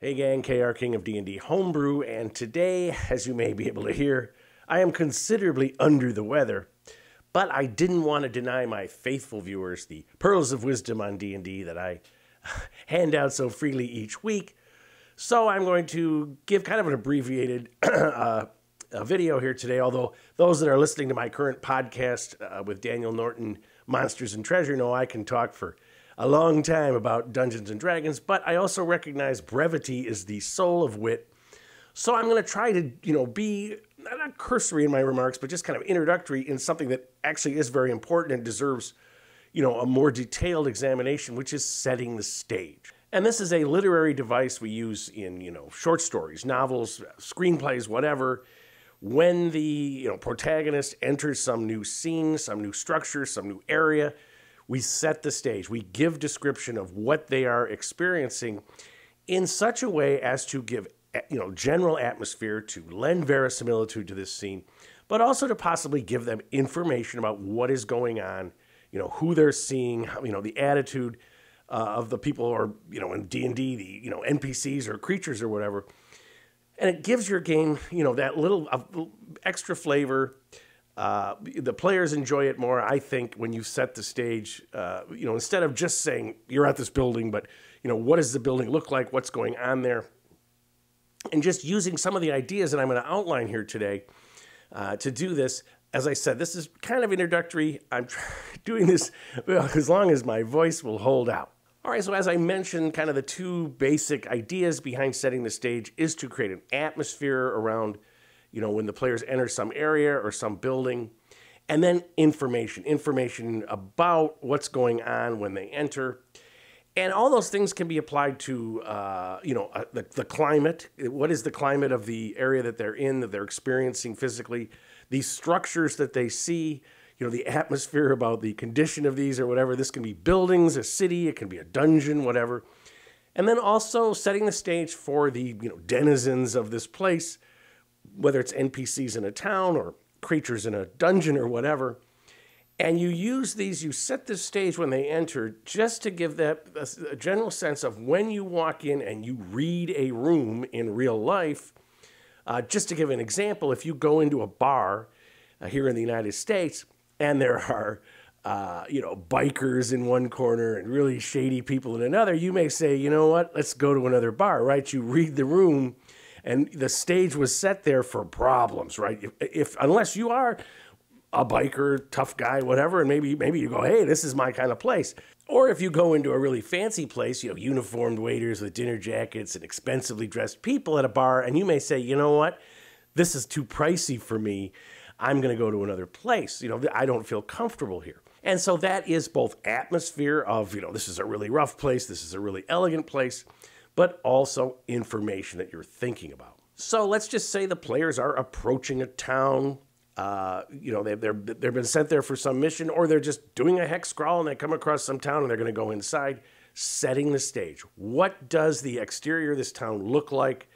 Hey gang, KR King of D&D Homebrew, and today, as you may be able to hear, I am considerably under the weather, but I didn't want to deny my faithful viewers the pearls of wisdom on D&D that I hand out so freely each week. So I'm going to give kind of an abbreviated video here today, although those that are listening to my current podcast with Daniel Norton, Monsters and Treasure, know I can talk for a long time about Dungeons and Dragons, but I also recognize brevity is the soul of wit. So I'm going to try to, be not cursory in my remarks, but just kind of introductory in something that actually is very important and deserves, a more detailed examination, which is setting the stage. And this is a literary device we use in, short stories, novels, screenplays, whatever. When the, protagonist enters some new scene, some new structure, some new area, we set the stage. We give description of what they are experiencing in such a way as to give, general atmosphere, to lend verisimilitude to this scene, but also to possibly give them information about what is going on, who they're seeing, the attitude of the people, or, in D&D, the, NPCs or creatures or whatever. And it gives your game, that little extra flavor. The players enjoy it more, I think, when you set the stage, instead of just saying you're at this building, but, what does the building look like? What's going on there? And just using some of the ideas that I'm going to outline here today to do this. As I said, this is kind of introductory. I'm doing this as long as my voice will hold out. All right, so as I mentioned, kind of the two basic ideas behind setting the stage is to create an atmosphere around when the players enter some area or some building, and then information about what's going on when they enter. And all those things can be applied to, the climate. What is the climate of the area that they're in, that they're experiencing physically, these structures that they see, the atmosphere about the condition of these or whatever. This can be buildings, a city, it can be a dungeon, whatever. And then also setting the stage for the, denizens of this place, whether it's NPCs in a town or creatures in a dungeon or whatever. And you set the stage when they enter just to give that a general sense of when you walk in and you read a room in real life. Just to give an example, if you go into a bar here in the United States and there are, bikers in one corner and really shady people in another, you may say, you know what, let's go to another bar, right? You read the room. And the stage was set there for problems, right? Unless you are a biker, tough guy, whatever, and maybe you go, hey, this is my kind of place. Or if you go into a really fancy place, uniformed waiters with dinner jackets and expensively dressed people at a bar, and you may say, you know what, this is too pricey for me. I'm going to go to another place. I don't feel comfortable here. And so that is both atmosphere of, this is a really rough place, this is a really elegant place, but also information that you're thinking about. So let's just say the players are approaching a town. They've been sent there for some mission, or they're just doing a hex scrawl and they come across some town and they're going to go inside, setting the stage. What does the exterior of this town look like?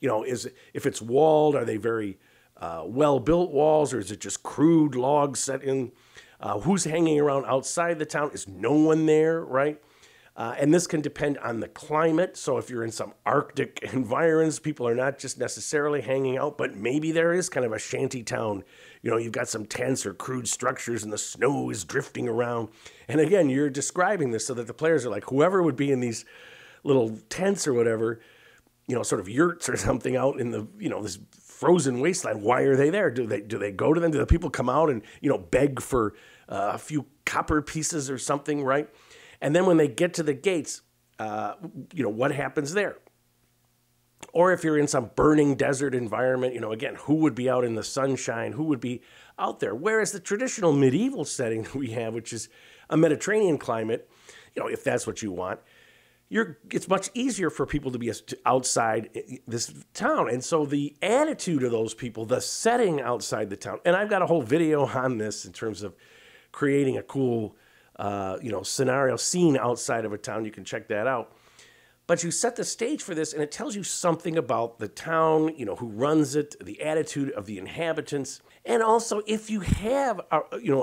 If it's walled, are they very well-built walls, or is it just crude logs set in? Who's hanging around outside the town? Is no one there, right? And this can depend on the climate. So if you're in some Arctic environs, people are not just necessarily hanging out, but maybe there is kind of a shanty town. You've got some tents or crude structures and the snow is drifting around. And again, you're describing this so that the players are like, whoever would be in these little tents or whatever, sort of yurts or something out in the, this frozen wasteland, why are they there? Do they go to them? Do the people come out and, beg for a few copper pieces or something, right? And then when they get to the gates, what happens there? Or if you're in some burning desert environment, again, who would be out in the sunshine? Who would be out there? Whereas the traditional medieval setting we have, which is a Mediterranean climate, if that's what you want, it's much easier for people to be outside this town. And so the attitude of those people, the setting outside the town, and I've got a whole video on this in terms of creating a cool scenario scene outside of a town. You can check that out. But you set the stage for this, and it tells you something about the town, who runs it, the attitude of the inhabitants. And also, if you have,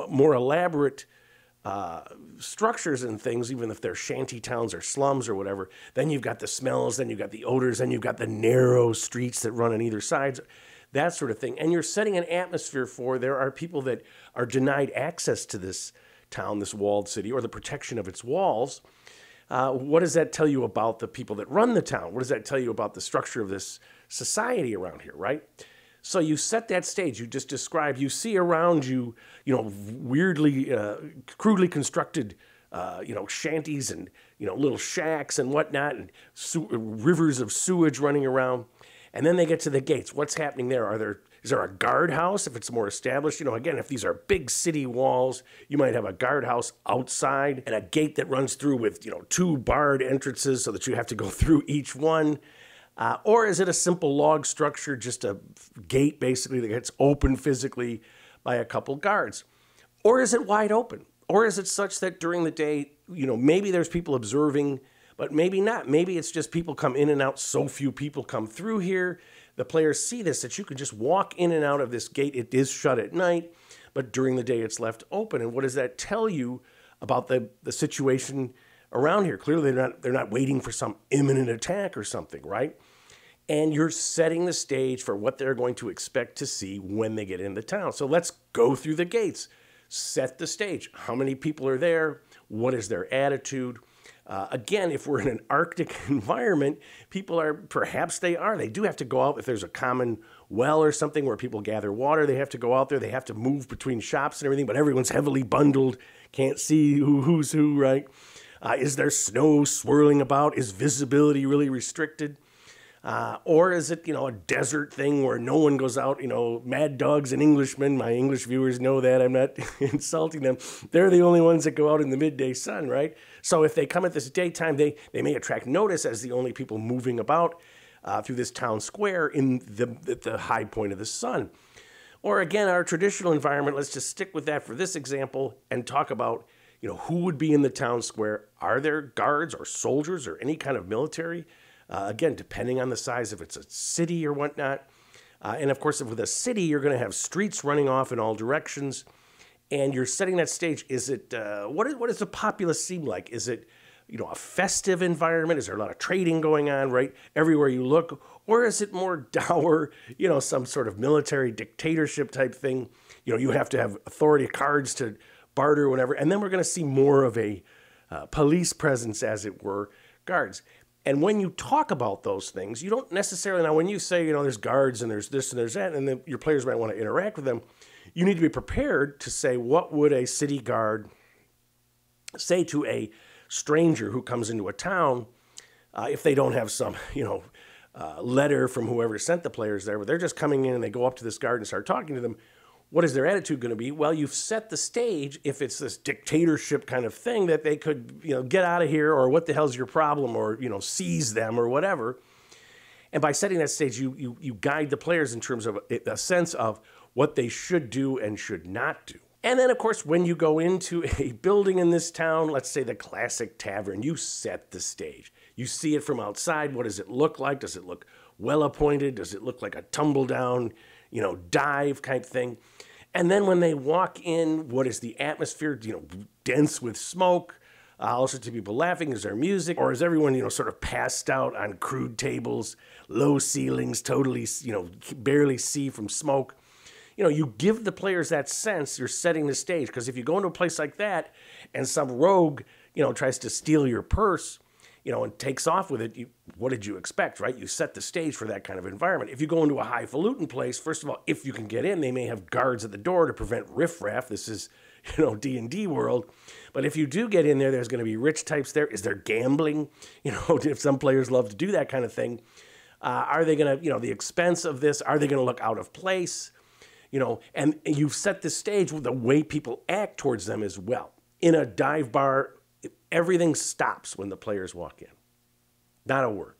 more elaborate structures and things, even if they're shanty towns or slums or whatever, then you've got the smells, then you've got the odors, then you've got the narrow streets that run on either side, that sort of thing. And you're setting an atmosphere for there are people that are denied access to this town, this walled city, or the protection of its walls. What does that tell you about the people that run the town? What does that tell you about the structure of this society around here, right? So you set that stage. You just describe, you see around you, weirdly, crudely constructed, shanties and, little shacks and whatnot, and rivers of sewage running around. And then they get to the gates. What's happening there? Is there a guardhouse if it's more established? Again, if these are big city walls, you might have a guardhouse outside and a gate that runs through with, 2 barred entrances so that you have to go through each one. Or is it a simple log structure, just a gate basically that gets open physically by a couple guards? Or is it wide open? Or is it such that during the day, maybe there's people observing, but maybe not. Maybe it's just people come in and out. So few people come through here. The players see this, that you can just walk in and out of this gate. It is shut at night, but during the day it's left open. And what does that tell you about the situation around here? Clearly they're not waiting for some imminent attack or something, right? And you're setting the stage for what they're going to expect to see when they get into town. So let's go through the gates. Set the stage. How many people are there? What is their attitude? Again, if we're in an Arctic environment, people they do have to go out. If there's a common well or something where people gather water, they have to go out there. They have to move between shops and everything, but everyone's heavily bundled. Can't see who's who, right? Is there snow swirling about? Is visibility really restricted? Or is it, a desert thing where no one goes out, mad dogs and Englishmen, my English viewers know that, I'm not insulting them. They're the only ones that go out in the midday sun, right? So if they come at this daytime, they may attract notice as the only people moving about through this town square in the high point of the sun. Or again, our traditional environment, let's just stick with that for this example and talk about, who would be in the town square. Are there guards or soldiers or any kind of military? Again, depending on the size, if it's a city or whatnot. And of course, if with a city, you're going to have streets running off in all directions. And you're setting that stage. Is it, what does the populace seem like? Is it, a festive environment? Is there a lot of trading going on, right? Everywhere you look. Or is it more dour, some sort of military dictatorship type thing? You have to have authority cards to barter, whatever. And then we're going to see more of a police presence, as it were, guards. And when you talk about those things, you don't necessarily, now when you say, there's guards and there's this and there's that, and then your players might want to interact with them, you need to be prepared to say, what would a city guard say to a stranger who comes into a town if they don't have some, letter from whoever sent the players there, but they're just coming in and they go up to this guard and start talking to them. What is their attitude going to be? Well, you've set the stage if it's this dictatorship kind of thing that they could, get out of here, or what the hell's your problem, or, seize them or whatever. And by setting that stage, you guide the players in terms of a sense of what they should do and should not do. And then, of course, when you go into a building in this town, let's say the classic tavern, you set the stage. You see it from outside. What does it look like? Does it look well appointed? Does it look like a tumble down, dive type thing? And then when they walk in, what is the atmosphere, dense with smoke? Also to people laughing, is there music? Or is everyone, sort of passed out on crude tables, low ceilings, totally, barely see from smoke? You give the players that sense you're setting the stage. Because if you go into a place like that and some rogue, tries to steal your purse, and takes off with it, what did you expect, right? You set the stage for that kind of environment. If you go into a highfalutin place, first of all, if you can get in, they may have guards at the door to prevent riffraff. This is, D&D world. But if you do get in there, there's going to be rich types there. Is there gambling? If some players love to do that kind of thing. Are they going to, the expense of this, are they going to look out of place? And you've set the stage with the way people act towards them as well. In a dive bar, everything stops when the players walk in. Not a word.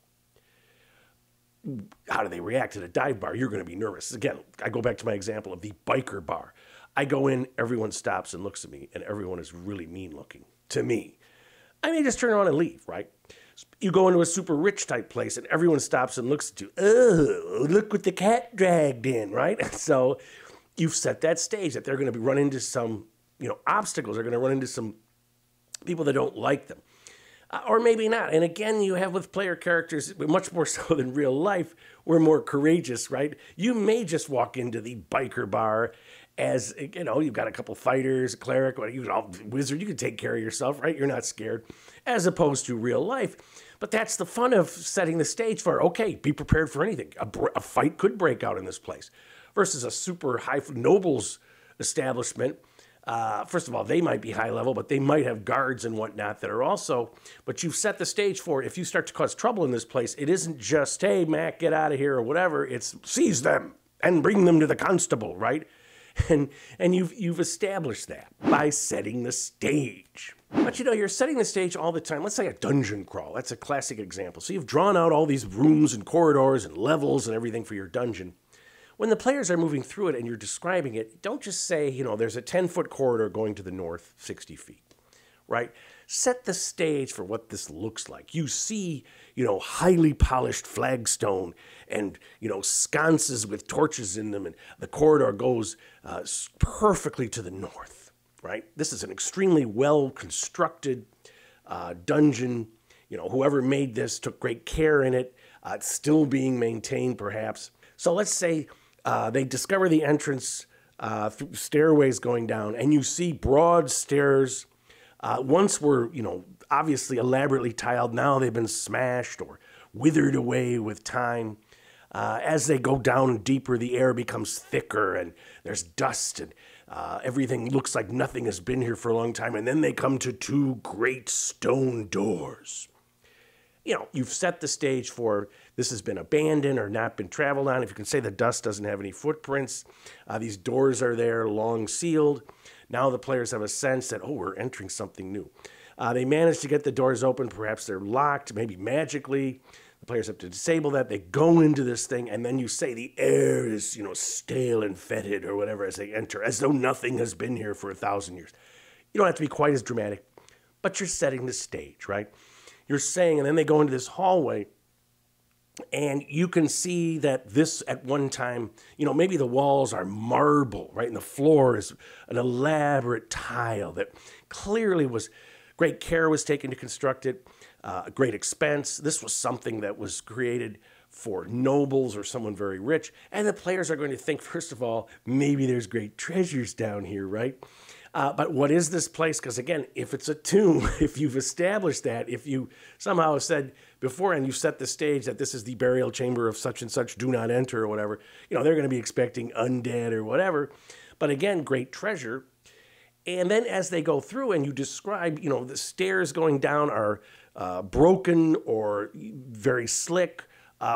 How do they react at a dive bar? You're going to be nervous. Again, I go back to my example of the biker bar. I go in, everyone stops and looks at me, and everyone is really mean looking to me. I may just turn around and leave, right? You go into a super rich type place, and everyone stops and looks at you. Oh, look what the cat dragged in, right? So you've set that stage that they're going to be run into some obstacles. They're going to run into some people that don't like them. Or maybe not. And again, you have with player characters, much more so than real life, we're more courageous, right? You may just walk into the biker bar as, you've got a couple fighters, a cleric, wizard, you can take care of yourself, right? You're not scared, as opposed to real life. But that's the fun of setting the stage for, okay, be prepared for anything. A fight could break out in this place. Versus a super high nobles establishment. First of all, they might be high level, but they might have guards and whatnot that are also, but you've set the stage for, if you start to cause trouble in this place, it isn't just, hey, Mac, get out of here or whatever. It's seize them and bring them to the constable, right? And you've established that by setting the stage. But you're setting the stage all the time. Let's say a dungeon crawl. That's a classic example. So you've drawn out all these rooms and corridors and levels and everything for your dungeon. When the players are moving through it and you're describing it, don't just say, there's a 10-foot corridor going to the north 60 feet, right? Set the stage for what this looks like. You see, highly polished flagstone and, sconces with torches in them, and the corridor goes perfectly to the north, right? This is an extremely well-constructed dungeon. Whoever made this took great care in it. It's still being maintained, perhaps. So let's say they discover the entrance through stairways going down, and you see broad stairs. Once were, obviously elaborately tiled. Now they've been smashed or withered away with time. As they go down deeper, the air becomes thicker, and there's dust, and everything looks like nothing has been here for a long time. And then they come to two great stone doors. You've set the stage for this has been abandoned or not been traveled on. If you can say the dust doesn't have any footprints, these doors are there, long sealed. Now the players have a sense that, we're entering something new. They manage to get the doors open. Perhaps they're locked, maybe magically. The players have to disable that. They go into this thing, and then you say the air is, stale and fetid or whatever as they enter, as though nothing has been here for 1,000 years. You don't have to be quite as dramatic, but you're setting the stage, right? You're saying, and then they go into this hallway, and you can see that this at one time, maybe the walls are marble, right? And the floor is an elaborate tile that clearly great care was taken to construct it, great expense. This was something that was created for nobles or someone very rich. And the players are going to think, first of all, maybe there's great treasures down here, right? But what is this place? Because again, if it's a tomb, if you've established that, if you somehow said beforehand, you set the stage that this is the burial chamber of such and such, do not enter or whatever, they're going to be expecting undead or whatever. But again, great treasure. And then as they go through and you describe, the stairs going down are broken or very slick,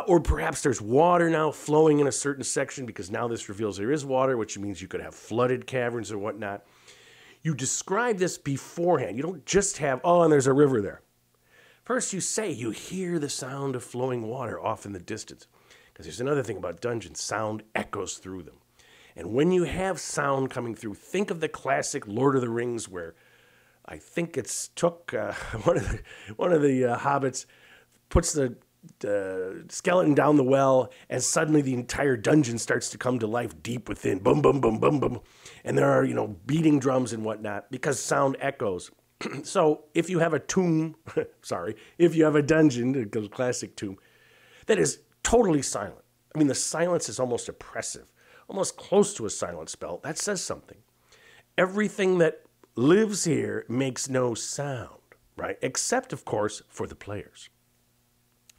or perhaps there's water now flowing in a certain section because now this reveals there is water, which means you could have flooded caverns or whatnot. You describe this beforehand. You don't just have, and there's a river there. First, you say you hear the sound of flowing water off in the distance. Because there's another thing about dungeons, sound echoes through them. And when you have sound coming through, think of the classic Lord of the Rings where I think it's Took, one of the hobbits puts the skeleton down the well, and suddenly the entire dungeon starts to come to life deep within. Boom, boom, boom, boom, boom. And there are, beating drums and whatnot because sound echoes. So if you have a tomb, if you have a dungeon, a classic tomb, that is totally silent. I mean, the silence is almost oppressive, almost close to a silent spell. That says something. Everything that lives here makes no sound, right? Except, of course, for the players.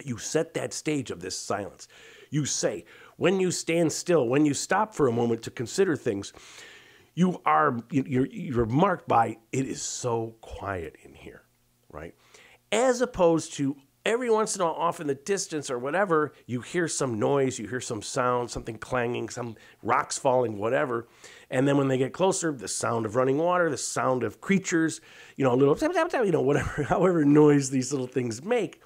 You set that stage of this silence. You say, when you stand still, when you stop for a moment to consider things, you're marked by, it is so quiet in here, right? As opposed to every once in a while off in the distance or whatever, you hear some noise, you hear some sound, something clanging, some rocks falling, whatever. And then when they get closer, the sound of running water, the sound of creatures, a little, whatever, however noise these little things make.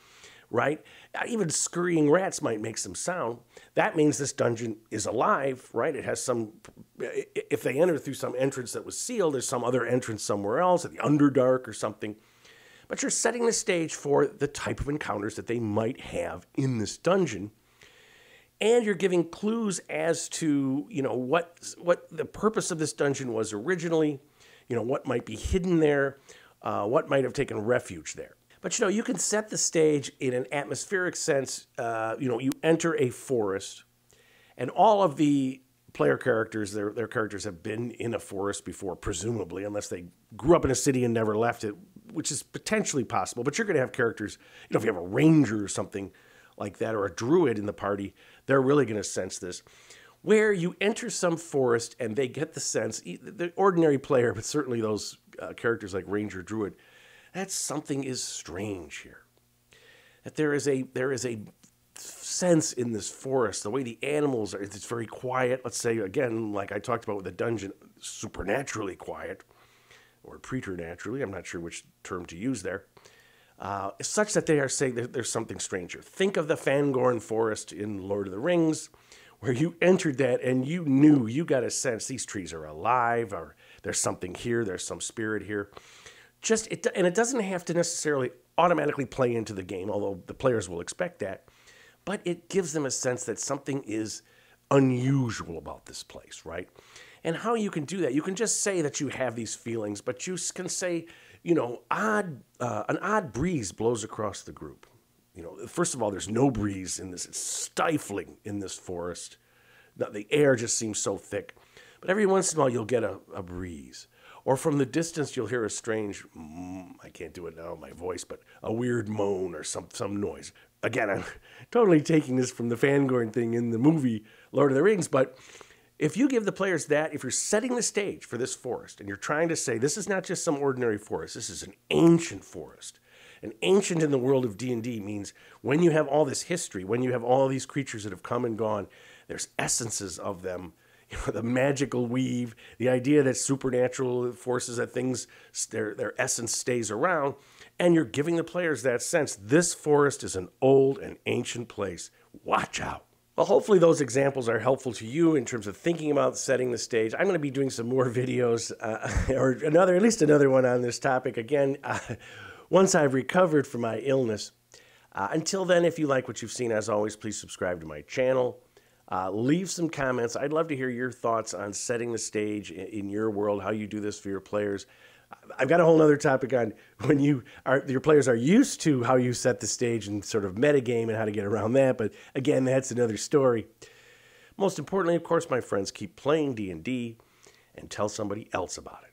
Right? Even scurrying rats might make some sound. That means this dungeon is alive, right? It has if they enter through some entrance that was sealed, there's some other entrance somewhere else, at the Underdark or something. But you're setting the stage for the type of encounters that they might have in this dungeon. And you're giving clues as to, what the purpose of this dungeon was originally. what might be hidden there, what might have taken refuge there. But, you can set the stage in an atmospheric sense. You enter a forest, and all of the player characters, their characters have been in a forest before, presumably, unless they grew up in a city and never left it, which is potentially possible. But you're going to have characters, if you have a ranger or something like that, or a druid in the party, they're really going to sense this. Where you enter some forest and they get the sense, the ordinary player, but certainly those characters like ranger, druid, that something is strange here. That there is a sense in this forest, the way the animals are, it's very quiet. Let's say, again, like I talked about with the dungeon, supernaturally quiet, or preternaturally, I'm not sure which term to use there, such that they are saying that there's something stranger. Think of the Fangorn forest in Lord of the Rings, where you entered that and you got a sense these trees are alive, or there's something here, there's some spirit here. And it doesn't have to necessarily automatically play into the game, although the players will expect that, but it gives them a sense that something is unusual about this place, right? And how you can do that, you can just say that you have these feelings, but you can say, an odd breeze blows across the group. First of all, there's no breeze in this. It's stifling in this forest. The air just seems so thick. But every once in a while, you'll get a breeze. Or from the distance, you'll hear a strange, I can't do it now, my voice, but a weird moan or some noise. Again, I'm totally taking this from the Fangorn thing in the movie Lord of the Rings, but if you give the players that, if you're setting the stage for this forest, and you're trying to say, this is not just some ordinary forest, this is an ancient forest. And ancient in the world of D&D means when you have all this history, when you have all these creatures that have come and gone, there's essences of them, the magical weave, the idea that supernatural forces, that things, their essence stays around, and you're giving the players that sense. This forest is an old and ancient place. Watch out. Well, hopefully those examples are helpful to you in terms of thinking about setting the stage. I'm going to be doing some more videos, or at least another one on this topic. Again, once I've recovered from my illness. Until then, if you like what you've seen, as always, please subscribe to my channel. Leave some comments. I'd love to hear your thoughts on setting the stage in your world, how you do this for your players. I've got a whole other topic on when your players are used to how you set the stage and sort of metagame and how to get around that. But again, that's another story. Most importantly, of course, my friends, keep playing D&D and tell somebody else about it.